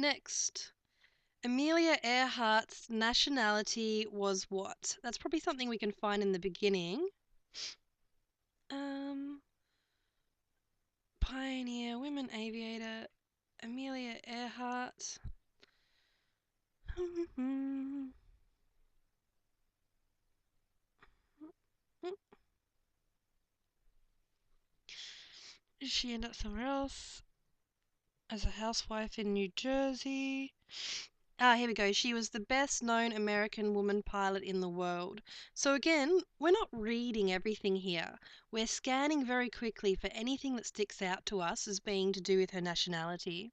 Next. Amelia Earhart's nationality was what? That's probably something we can find in the beginning. Pioneer, women aviator, Amelia Earhart. Did she end up somewhere else? As a housewife in New Jersey. Here we go. She was the best known American woman pilot in the world. So again, we're not reading everything here. We're scanning very quickly for anything that sticks out to us as being to do with her nationality.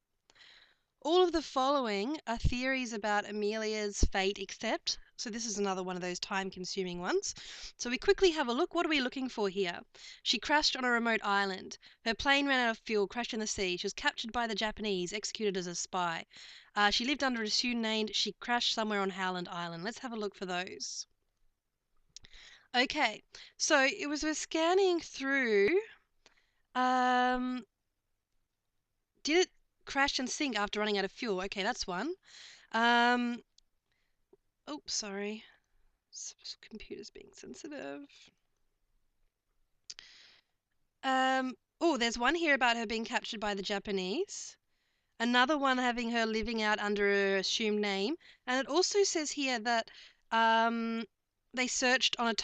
All of the following are theories about Amelia's fate, except, so this is another one of those time-consuming ones. So we quickly have a look. What are we looking for here? She crashed on a remote island. Her plane ran out of fuel, crashed in the sea. She was captured by the Japanese, executed as a spy. She lived under an assumed name. She crashed somewhere on Howland Island. Let's have a look for those. Okay, so we're scanning through. Did it crash and sink after running out of fuel? Okay, that's one. Oops, sorry. Computer's being sensitive. Oh, there's one here about her being captured by the Japanese. Another one having her living out under an assumed name. And it also says here that they searched on a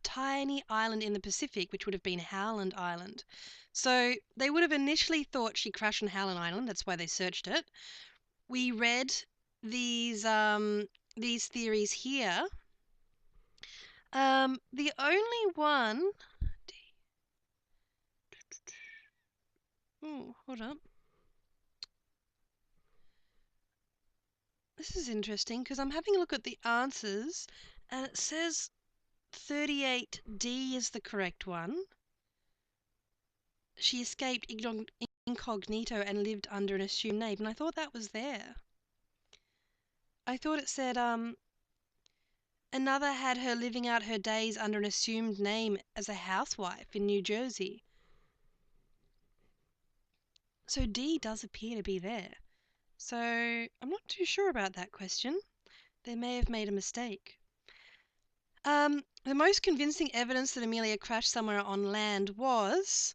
tiny island in the Pacific, which would have been Howland Island. So they would have initially thought she crashed on Howland Island. That's why they searched it. We read these theories here. The only one. Oh, hold up. This is interesting because I'm having a look at the answers and it says 38D is the correct one. She escaped incognito and lived under an assumed name, and I thought that was there. I thought it said another had her living out her days under an assumed name as a housewife in New Jersey. So D does appear to be there. So I'm not too sure about that question. They may have made a mistake. The most convincing evidence that Amelia crashed somewhere on land was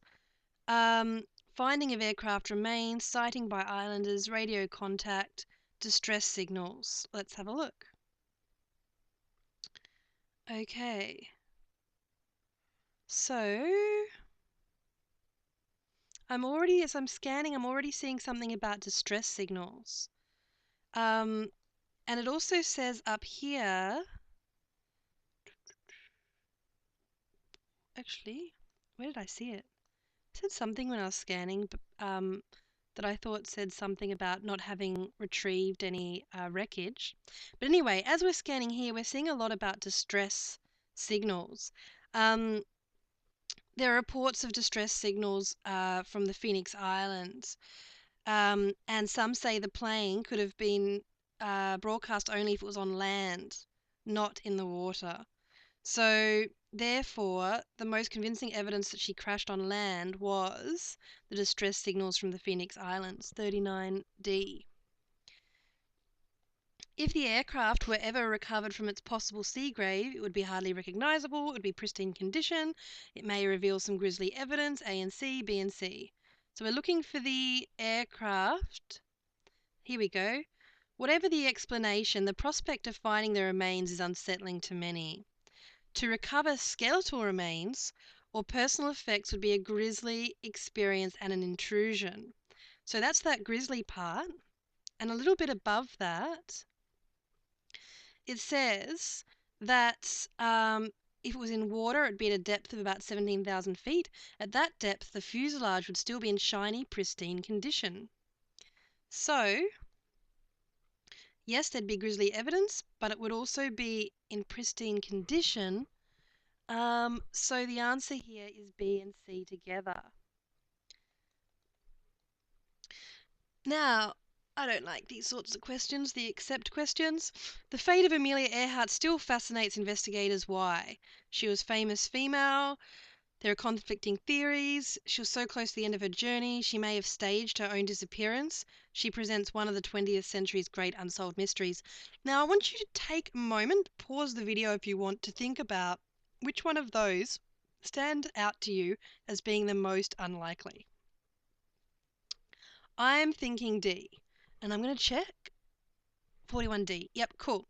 finding of aircraft remains, sighting by islanders, radio contact, distress signals. Let's have a look. Okay. So as I'm scanning, I'm already seeing something about distress signals. And it also says up here, actually, where did I see it? It said something when I was scanning, that I thought said something about not having retrieved any wreckage. But anyway, as we're scanning here, we're seeing a lot about distress signals. There are reports of distress signals from the Phoenix Islands, and some say the plane could have been broadcast only if it was on land, not in the water. So therefore, the most convincing evidence that she crashed on land was the distress signals from the Phoenix Islands, 39D. If the aircraft were ever recovered from its possible sea grave, it would be hardly recognisable, it would be pristine condition, it may reveal some grisly evidence, A and C, B and C. So we're looking for the aircraft. Here we go. Whatever the explanation, the prospect of finding the remains is unsettling to many. To recover skeletal remains or personal effects would be a grisly experience and an intrusion. So that's that grisly part. And a little bit above that, it says that if it was in water, it'd be at a depth of about 17,000 feet. At that depth, the fuselage would still be in shiny, pristine condition. So, yes, there'd be grisly evidence, but it would also be in pristine condition. So the answer here is B and C together. Now, I don't like these sorts of questions, the accept questions. The fate of Amelia Earhart still fascinates investigators. Why? She was famous female. There are conflicting theories. She was so close to the end of her journey, she may have staged her own disappearance. She presents one of the 20th century's great unsolved mysteries. Now, I want you to take a moment, pause the video if you want, to think about which one of those stand out to you as being the most unlikely. I'm thinking D, and I'm going to check. 41D. Yep, cool.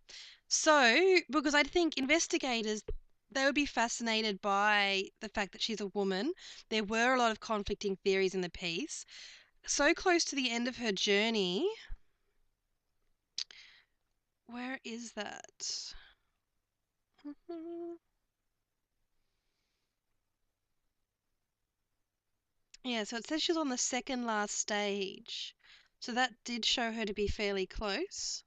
So, because I think investigators, they would be fascinated by the fact that she's a woman. There were a lot of conflicting theories in the piece. So close to the end of her journey. Where is that? Yeah, so it says she's on the second last stage. So that did show her to be fairly close.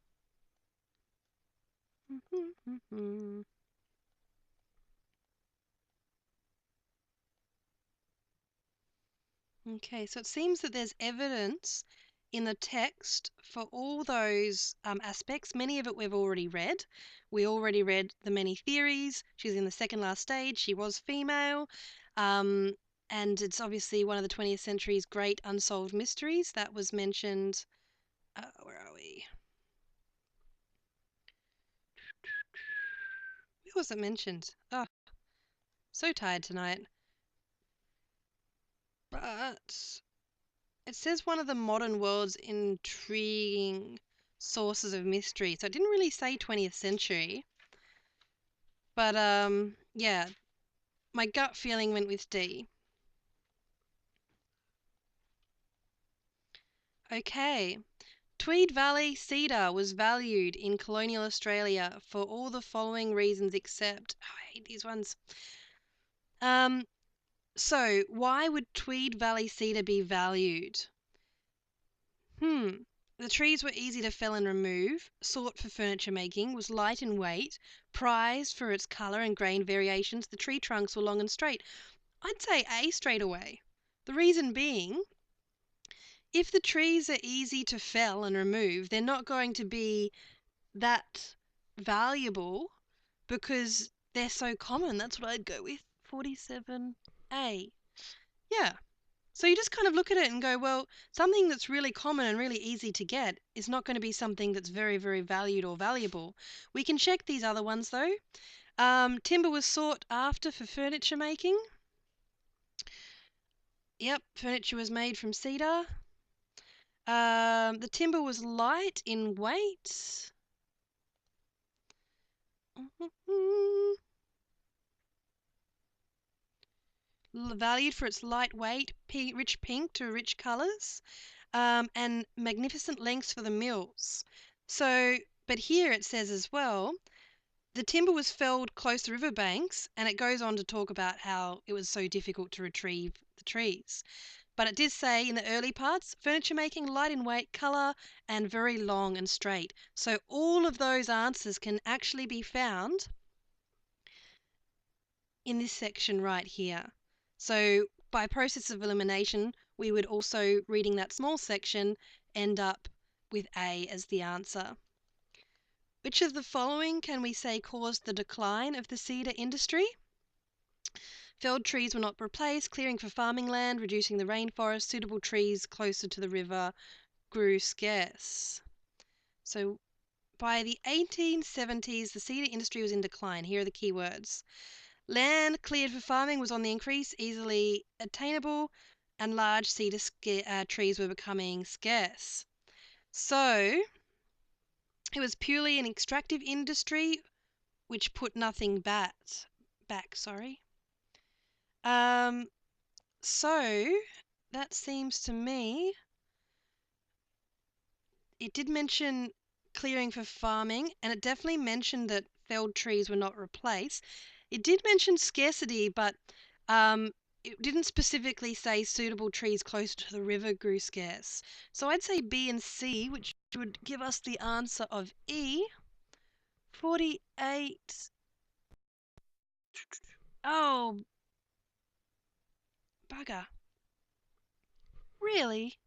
Okay, so it seems that there's evidence in the text for all those aspects. Many of it we've already read. We already read the many theories. She's in the second last stage. She was female. And it's obviously one of the 20th century's great unsolved mysteries. That was mentioned. Where are we? Where was it mentioned? Oh, so tired tonight. But it says one of the modern world's intriguing sources of mystery. So it didn't really say 20th century. But yeah, my gut feeling went with D. Okay. Tweed Valley cedar was valued in colonial Australia for all the following reasons except, oh, I hate these ones. So why would Tweed Valley cedar be valued? The trees were easy to fell and remove, sought for furniture making, was light in weight, prized for its colour and grain variations. The tree trunks were long and straight. I'd say A straight away. The reason being, if the trees are easy to fell and remove, they're not going to be that valuable because they're so common. That's what I'd go with. 47A. Yeah. So you just kind of look at it and go, well, something that's really common and really easy to get is not going to be something that's very, very valued or valuable. We can check these other ones though. Timber was sought after for furniture making. Yep, furniture was made from cedar. The timber was light in weight. Valued for its lightweight, rich pink to rich colours, and magnificent lengths for the mills. So, but here it says as well, the timber was felled close to riverbanks, and it goes on to talk about how it was so difficult to retrieve the trees. But it did say in the early parts, furniture making, light in weight, colour, and very long and straight. So all of those answers can actually be found in this section right here. So by process of elimination, we would also, reading that small section, end up with A as the answer. Which of the following can we say caused the decline of the cedar industry? Felled trees were not replaced, clearing for farming land, reducing the rainforest, suitable trees closer to the river grew scarce. So by the 1870s, the cedar industry was in decline. Here are the key words. Land cleared for farming was on the increase, easily attainable, and large cedar trees were becoming scarce. So it was purely an extractive industry which put nothing back. So that seems to me, it did mention clearing for farming, and it definitely mentioned that felled trees were not replaced. It did mention scarcity, but it didn't specifically say suitable trees closer to the river grew scarce. So I'd say B and C, which would give us the answer of E. 48. Oh, bugger. Really?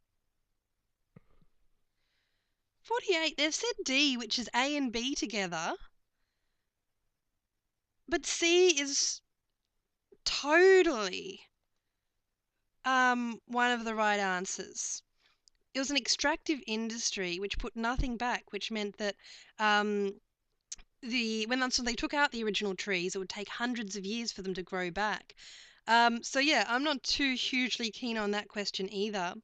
48. They've said D, which is A and B together. But C is totally one of the right answers. It was an extractive industry which put nothing back, which meant that so they took out the original trees, it would take hundreds of years for them to grow back. So yeah, I'm not too hugely keen on that question either.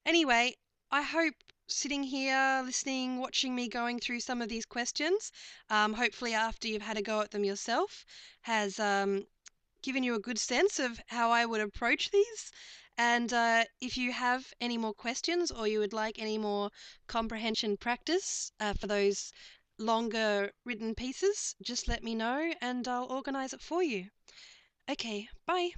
Anyway, I hope sitting here, listening, watching me going through some of these questions, hopefully after you've had a go at them yourself, has given you a good sense of how I would approach these. And if you have any more questions or you would like any more comprehension practice for those longer written pieces, just let me know and I'll organise it for you. Okay, bye.